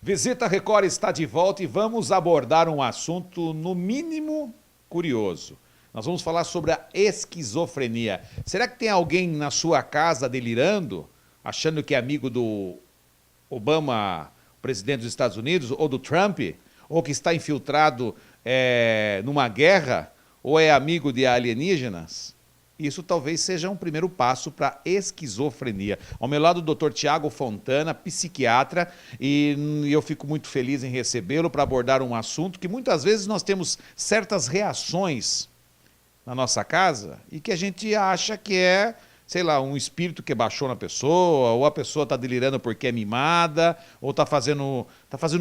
Visita Record está de volta e vamos abordar um assunto, no mínimo, curioso. Nós vamos falar sobre a esquizofrenia. Será que tem alguém na sua casa delirando, achando que é amigo do Obama, presidente dos Estados Unidos, ou do Trump, ou que está infiltrado numa guerra, ou é amigo de alienígenas? Isso talvez seja um primeiro passo para a esquizofrenia. Ao meu lado, o doutor Tiago Fontana, psiquiatra, e eu fico muito feliz em recebê-lo para abordar um assunto que muitas vezes nós temos certas reações na nossa casa e que a gente acha que é, sei lá, um espírito que baixou na pessoa, ou a pessoa está delirando porque é mimada, ou está fazendo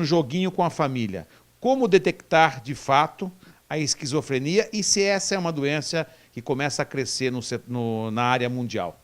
joguinho com a família. Como detectar, de fato, a esquizofrenia e se essa é uma doença que começa a crescer na área mundial?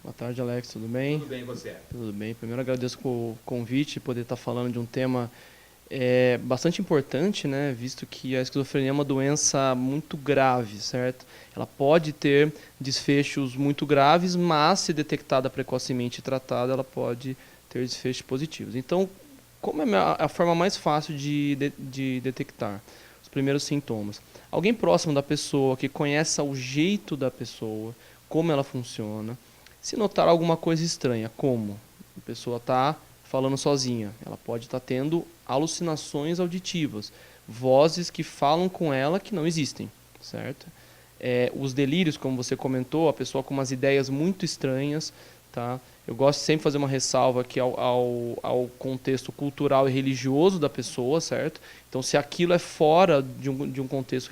Boa tarde, Alex. Tudo bem? Tudo bem, e você? Tudo bem. Primeiro, agradeço o convite e poder estar falando de um tema bastante importante, né? Visto que a esquizofrenia é uma doença muito grave, certo? Ela pode ter desfechos muito graves, mas se detectada precocemente e tratada, ela pode ter desfechos positivos. Então, como é a forma mais fácil de detectar? Os primeiros sintomas. Alguém próximo da pessoa, que conheça o jeito da pessoa, como ela funciona. Se notar alguma coisa estranha, como a pessoa está falando sozinha, ela pode estar tendo alucinações auditivas, vozes que falam com ela que não existem, certo? Os delírios, como você comentou, a pessoa com umas ideias muito estranhas, tá? Eu gosto sempre de fazer uma ressalva aqui ao contexto cultural e religioso da pessoa, certo? Então, se aquilo é fora de um contexto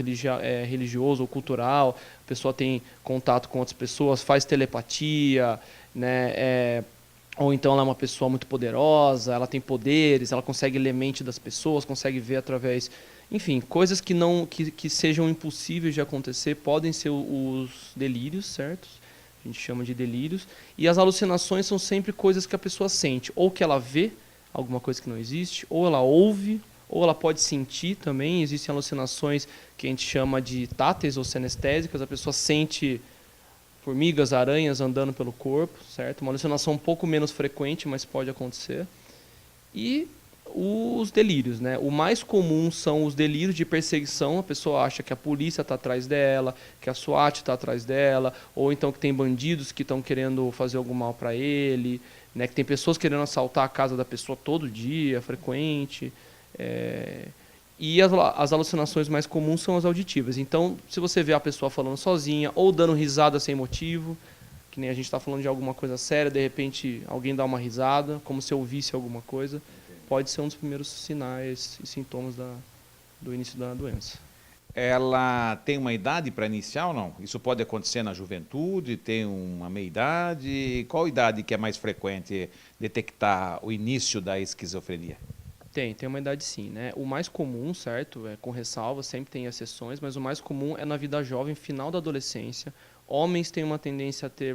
religioso ou cultural, a pessoa tem contato com outras pessoas, faz telepatia, né? Ou então ela é uma pessoa muito poderosa, ela tem poderes, ela consegue ler mente das pessoas, consegue ver através... Enfim, coisas que sejam impossíveis de acontecer podem ser os delírios, certo? A gente chama de delírios. E as alucinações são sempre coisas que a pessoa sente. Ou que ela vê alguma coisa que não existe, ou ela ouve, ou ela pode sentir também. Existem alucinações que a gente chama de táteis ou sinestésicas. A pessoa sente formigas, aranhas andando pelo corpo, certo? Uma alucinação um pouco menos frequente, mas pode acontecer. E os delírios, né? O mais comum são os delírios de perseguição. A pessoa acha que a polícia está atrás dela, que a SWAT está atrás dela, ou então que tem bandidos que estão querendo fazer algum mal para ele, né? Que tem pessoas querendo assaltar a casa da pessoa todo dia, frequente. E as alucinações mais comuns são as auditivas. Então, se você vê a pessoa falando sozinha ou dando risada sem motivo, que nem a gente está falando de alguma coisa séria, de repente alguém dá uma risada, como se ouvisse alguma coisa, pode ser um dos primeiros sinais e sintomas do início da doença. Ela tem uma idade para iniciar ou não? Isso pode acontecer na juventude, tem uma meia-idade? Qual idade que é mais frequente detectar o início da esquizofrenia? Tem uma idade sim, né? O mais comum, certo, com ressalva, sempre tem exceções, mas o mais comum é na vida jovem, final da adolescência. Homens têm uma tendência a ter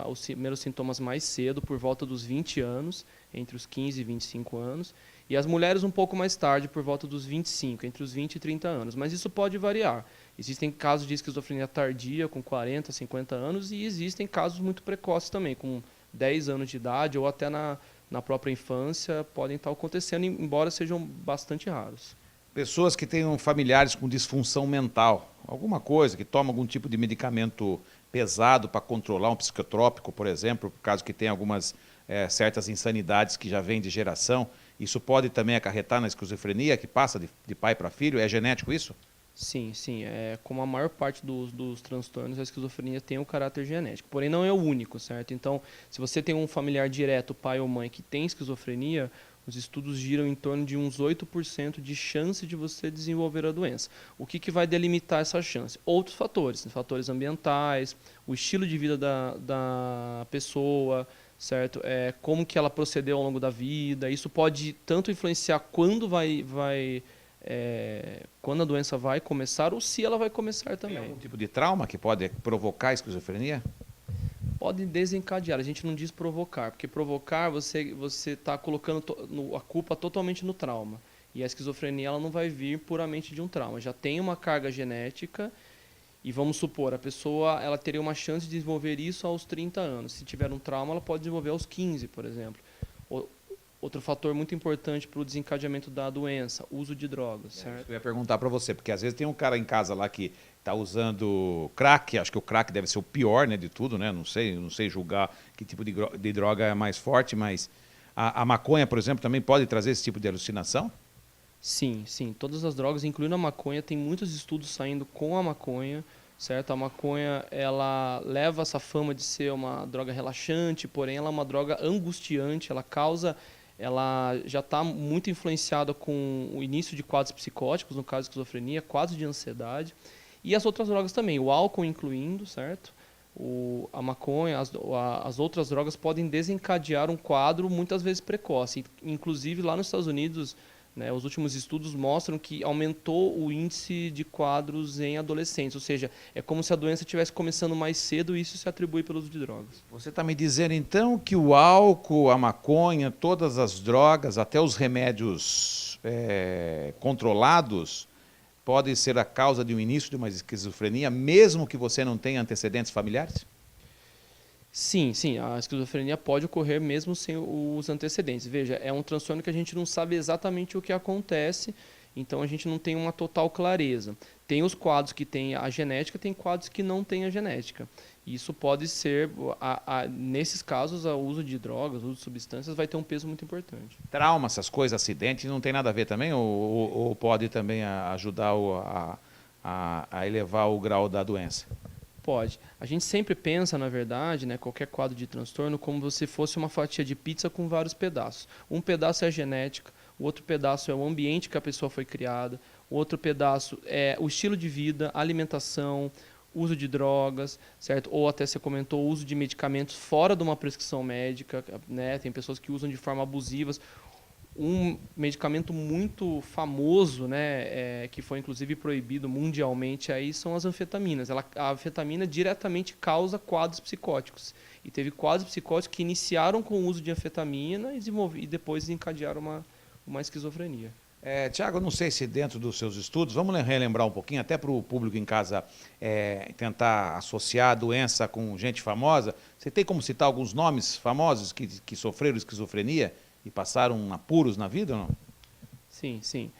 os primeiros sintomas mais cedo, por volta dos 20 anos, entre os 15 e 25 anos, e as mulheres um pouco mais tarde, por volta dos 25, entre os 20 e 30 anos. Mas isso pode variar. Existem casos de esquizofrenia tardia, com 40, 50 anos, e existem casos muito precoces também, com 10 anos de idade ou até na própria infância, podem estar acontecendo, embora sejam bastante raros. Pessoas que tenham familiares com disfunção mental, alguma coisa, que tomam algum tipo de medicamento pesado para controlar um psicotrópico, por exemplo, por causa que tem algumas certas insanidades que já vêm de geração, isso pode também acarretar na esquizofrenia, que passa de pai para filho? É genético isso? Sim, sim. Como a maior parte dos transtornos, a esquizofrenia tem um caráter genético. Porém, não é o único, certo? Então, se você tem um familiar direto, pai ou mãe, que tem esquizofrenia, os estudos giram em torno de uns 8% de chance de você desenvolver a doença. O que vai delimitar essa chance? Outros fatores, fatores ambientais, o estilo de vida da pessoa, certo? Como que ela procedeu ao longo da vida. Isso pode tanto influenciar quando a doença vai começar ou se ela vai começar Tem também. algum tipo de trauma que pode provocar esquizofrenia? Pode desencadear, a gente não diz provocar, porque provocar você está colocando a culpa totalmente no trauma. E a esquizofrenia ela não vai vir puramente de um trauma. Já tem uma carga genética e vamos supor, a pessoa ela teria uma chance de desenvolver isso aos 30 anos. Se tiver um trauma, ela pode desenvolver aos 15, por exemplo. Outro fator muito importante para o desencadeamento da doença, uso de drogas, certo? Eu ia perguntar para você, porque às vezes tem um cara em casa lá que está usando crack, acho que o crack deve ser o pior, né, de tudo, né? Não sei julgar que tipo de droga é mais forte, mas a maconha, por exemplo, também pode trazer esse tipo de alucinação? Sim, sim. Todas as drogas, incluindo a maconha, tem muitos estudos saindo com a maconha, certo? A maconha, ela leva essa fama de ser uma droga relaxante, porém ela é uma droga angustiante, ela já está muito influenciada com o início de quadros psicóticos, no caso de esquizofrenia, quadros de ansiedade, e as outras drogas também, o álcool incluindo, certo? A maconha, as outras drogas podem desencadear um quadro muitas vezes precoce. Inclusive lá nos Estados Unidos, né, os últimos estudos mostram que aumentou o índice de quadros em adolescentes, ou seja, é como se a doença estivesse começando mais cedo e isso se atribui pelo uso de drogas. Você está me dizendo então que o álcool, a maconha, todas as drogas, até os remédios controlados, podem ser a causa de um início de uma esquizofrenia, mesmo que você não tenha antecedentes familiares? Sim, sim, a esquizofrenia pode ocorrer mesmo sem os antecedentes. Veja, é um transtorno que a gente não sabe exatamente o que acontece, então a gente não tem uma total clareza. Tem os quadros que têm a genética, tem quadros que não têm a genética. Isso pode ser, nesses casos, o uso de drogas, o uso de substâncias vai ter um peso muito importante. Trauma, essas coisas, acidentes, não tem nada a ver também? Ou pode também ajudar a elevar o grau da doença? Pode. A gente sempre pensa, na verdade, né, qualquer quadro de transtorno, como se fosse uma fatia de pizza com vários pedaços. Um pedaço é a genética, o outro pedaço é o ambiente que a pessoa foi criada, o outro pedaço é o estilo de vida, alimentação, uso de drogas, certo? Ou até você comentou o uso de medicamentos fora de uma prescrição médica, né? Tem pessoas que usam de forma abusiva. Um medicamento muito famoso, né, que foi inclusive proibido mundialmente, aí são as anfetaminas. A anfetamina diretamente causa quadros psicóticos. E teve quadros psicóticos que iniciaram com o uso de anfetamina e depois encadearam uma esquizofrenia. Tiago, não sei se dentro dos seus estudos, vamos relembrar um pouquinho, até para o público em casa tentar associar a doença com gente famosa. Você tem como citar alguns nomes famosos que sofreram esquizofrenia e passaram apuros na vida ou não? Sim, sim.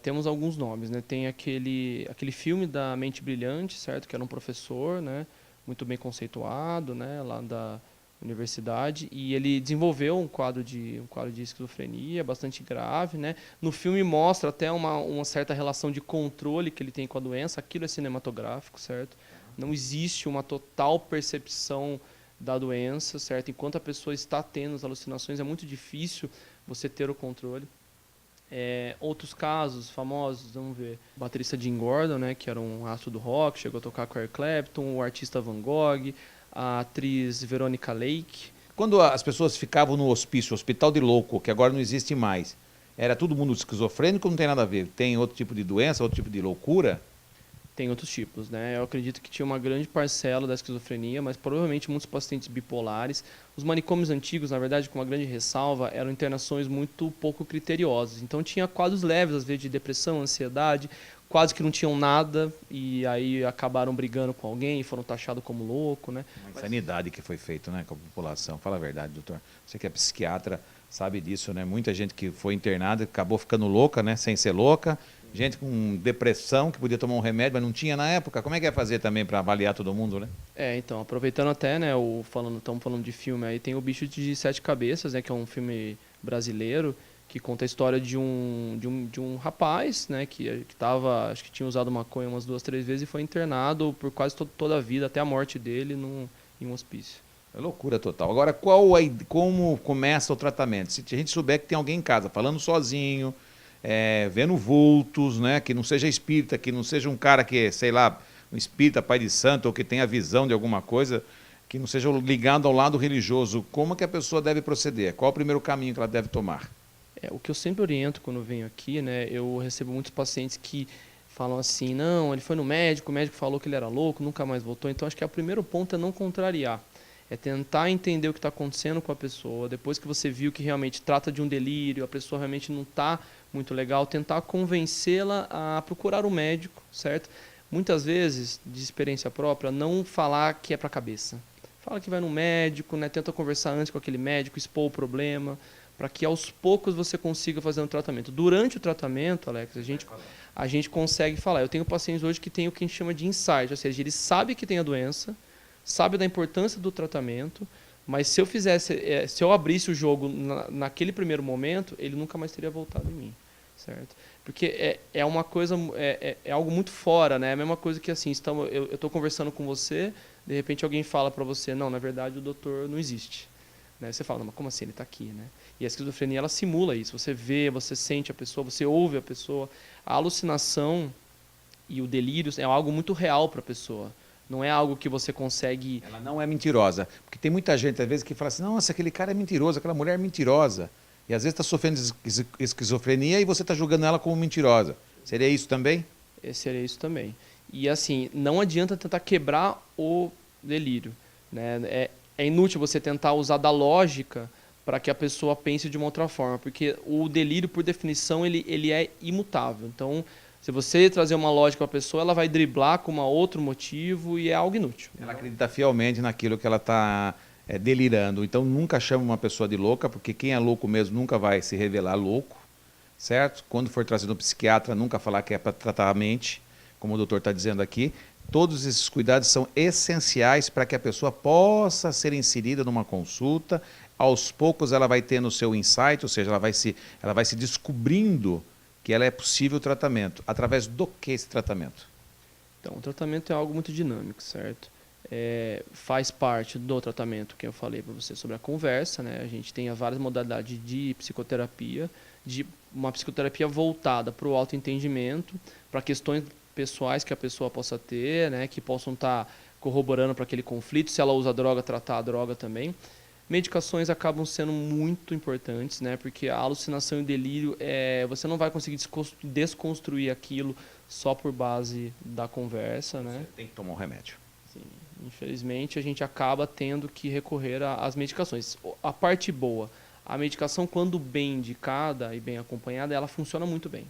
Temos alguns nomes, né? Tem aquele filme da Mente Brilhante, certo? Que era um professor, né? Muito bem conceituado, né? Lá da universidade, e ele desenvolveu um quadro de esquizofrenia bastante grave, né? No filme mostra até uma certa relação de controle que ele tem com a doença. Aquilo é cinematográfico, certo? Não existe uma total percepção da doença, certo? Enquanto a pessoa está tendo as alucinações, é muito difícil você ter o controle. Outros casos famosos, vamos ver, o baterista Jim Gordon, né, que era um astro do rock, chegou a tocar com Eric Clapton, o artista Van Gogh, a atriz Veronica Lake. Quando as pessoas ficavam no hospício, hospital de louco, que agora não existe mais, era todo mundo esquizofrênico ou não tem nada a ver? Tem outro tipo de doença, outro tipo de loucura? Tem outros tipos, né? Eu acredito que tinha uma grande parcela da esquizofrenia, mas provavelmente muitos pacientes bipolares. Os manicômios antigos, na verdade, com uma grande ressalva, eram internações muito pouco criteriosas. Então tinha quadros leves, às vezes, de depressão, ansiedade, quadros que não tinham nada e aí acabaram brigando com alguém e foram taxados como louco, né? Uma insanidade que foi feito, né, com a população. Fala a verdade, doutor. Você que é psiquiatra sabe disso, né? Muita gente que foi internada acabou ficando louca, né, sem ser louca. Gente com depressão que podia tomar um remédio, mas não tinha na época. Como é que ia fazer também para avaliar todo mundo, né? Então, aproveitando até, né, estamos falando de filme aí, tem o Bicho de Sete Cabeças, né, que é um filme brasileiro que conta a história de um rapaz, né, que tava, acho que tinha usado maconha umas 2, 3 vezes e foi internado por quase toda a vida, até a morte dele em um hospício. É loucura total. Agora, como começa o tratamento? Se a gente souber que tem alguém em casa falando sozinho, vendo vultos, né? Que não seja espírita, que não seja um cara que, sei lá, um espírita, pai de santo, ou que tenha visão de alguma coisa, que não seja ligado ao lado religioso, como que a pessoa deve proceder? Qual o primeiro caminho que ela deve tomar? O que eu sempre oriento quando eu venho aqui, né? Eu recebo muitos pacientes que falam assim, não, ele foi no médico, o médico falou que ele era louco, nunca mais voltou. Então, acho que o primeiro ponto é não contrariar. É tentar entender o que está acontecendo com a pessoa. Depois que você viu que realmente trata de um delírio, a pessoa realmente não está muito legal, tentar convencê-la a procurar um médico, certo? Muitas vezes, de experiência própria, não falar que é para a cabeça. Fala que vai no médico, né? Tenta conversar antes com aquele médico, expor o problema, para que aos poucos você consiga fazer um tratamento. Durante o tratamento, Alex, a gente consegue falar. Eu tenho pacientes hoje que têm o que a gente chama de insight, ou seja, ele sabe que tem a doença, sabe da importância do tratamento, mas se eu abrisse o jogo naquele primeiro momento, ele nunca mais teria voltado em mim, certo? Porque é uma coisa, é algo muito fora, né? É a mesma coisa que assim, eu estou conversando com você, de repente alguém fala para você, não, na verdade o doutor não existe. Né? Você fala, não, mas como assim ele está aqui, né? E a esquizofrenia, ela simula isso. Você vê, você sente a pessoa, você ouve a pessoa. A alucinação e o delírio é algo muito real para a pessoa. Não é algo que você consegue... Ela não é mentirosa. Porque tem muita gente, às vezes, que fala assim, nossa, aquele cara é mentiroso, aquela mulher é mentirosa. E às vezes está sofrendo esquizofrenia e você está julgando ela como mentirosa. Seria isso também? Seria isso também. E assim, não adianta tentar quebrar o delírio. Né? É inútil você tentar usar da lógica para que a pessoa pense de uma outra forma, porque o delírio, por definição, ele é imutável. Então, se você trazer uma lógica para a pessoa, ela vai driblar com um outro motivo e é algo inútil. Ela acredita fielmente naquilo que ela está delirando. Então, nunca chama uma pessoa de louca, porque quem é louco mesmo nunca vai se revelar louco, certo? Quando for trazido um psiquiatra, nunca falar que é para tratar a mente, como o doutor está dizendo aqui. Todos esses cuidados são essenciais para que a pessoa possa ser inserida numa consulta. Aos poucos ela vai tendo o seu insight, ou seja, ela vai se descobrindo que ela é possível o tratamento. Através do que esse tratamento? Então, o tratamento é algo muito dinâmico, certo? Faz parte do tratamento que eu falei para você sobre a conversa, né? A gente tem várias modalidades de psicoterapia, de uma psicoterapia voltada para o autoentendimento, para questões pessoais que a pessoa possa ter, né? Que possam estar corroborando para aquele conflito. Se ela usa droga, tratar a droga também. Medicações acabam sendo muito importantes, né? Porque a alucinação e o delírio, você não vai conseguir desconstruir aquilo só por base da conversa, né? Você tem que tomar um remédio. Sim. Infelizmente, a gente acaba tendo que recorrer às medicações. A parte boa, a medicação, quando bem indicada e bem acompanhada, ela funciona muito bem.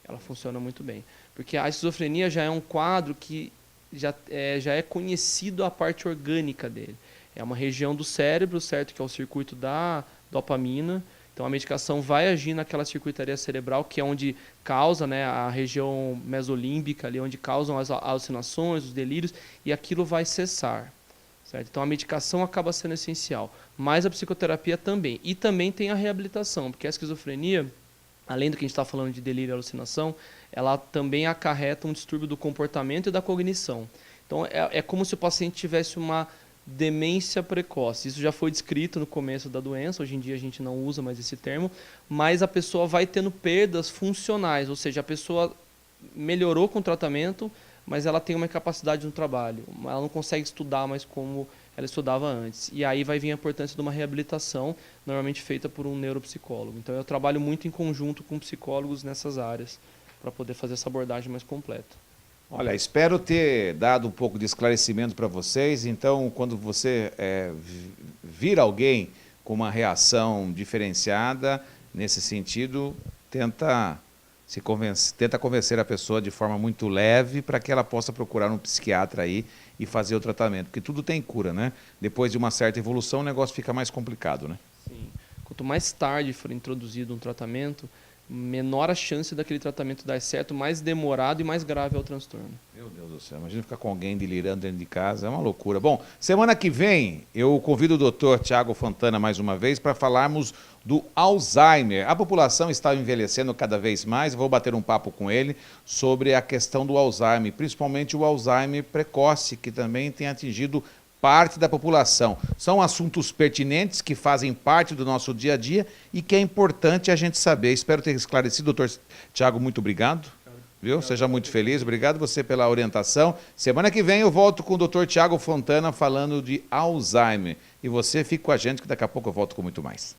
Ela funciona muito bem. Porque a esquizofrenia já é um quadro que já é conhecido a parte orgânica dele. É uma região do cérebro, certo, que é o circuito da dopamina. Então, a medicação vai agir naquela circuitaria cerebral, que é onde causa, né, a região mesolímbica, ali onde causam as alucinações, os delírios, e aquilo vai cessar. Certo? Então, a medicação acaba sendo essencial, mas a psicoterapia também. E também tem a reabilitação, porque a esquizofrenia, além do que a gente está falando de delírio e alucinação, ela também acarreta um distúrbio do comportamento e da cognição. Então, é como se o paciente tivesse uma demência precoce. Isso já foi descrito no começo da doença, hoje em dia a gente não usa mais esse termo, mas a pessoa vai tendo perdas funcionais, ou seja, a pessoa melhorou com o tratamento, mas ela tem uma incapacidade no trabalho, ela não consegue estudar mais como ela estudava antes. E aí vai vir a importância de uma reabilitação, normalmente feita por um neuropsicólogo. Então eu trabalho muito em conjunto com psicólogos nessas áreas, para poder fazer essa abordagem mais completa. Olha, espero ter dado um pouco de esclarecimento para vocês. Então, quando você vir alguém com uma reação diferenciada, nesse sentido, tenta convencer a pessoa de forma muito leve para que ela possa procurar um psiquiatra aí e fazer o tratamento. Porque tudo tem cura, né? Depois de uma certa evolução, o negócio fica mais complicado, né? Sim. Quanto mais tarde for introduzido um tratamento, menor a chance daquele tratamento dar certo, mais demorado e mais grave é o transtorno. Meu Deus do céu, imagina ficar com alguém delirando dentro de casa, é uma loucura. Bom, semana que vem eu convido o Dr. Tiago Fontana mais uma vez para falarmos do Alzheimer. A população está envelhecendo cada vez mais, vou bater um papo com ele sobre a questão do Alzheimer, principalmente o Alzheimer precoce, que também tem atingido parte da população. São assuntos pertinentes que fazem parte do nosso dia a dia e que é importante a gente saber. Espero ter esclarecido, doutor Tiago, muito obrigado. Viu? Seja muito feliz, obrigado você pela orientação. Semana que vem eu volto com o doutor Tiago Fontana falando de Alzheimer. E você fica com a gente que daqui a pouco eu volto com muito mais.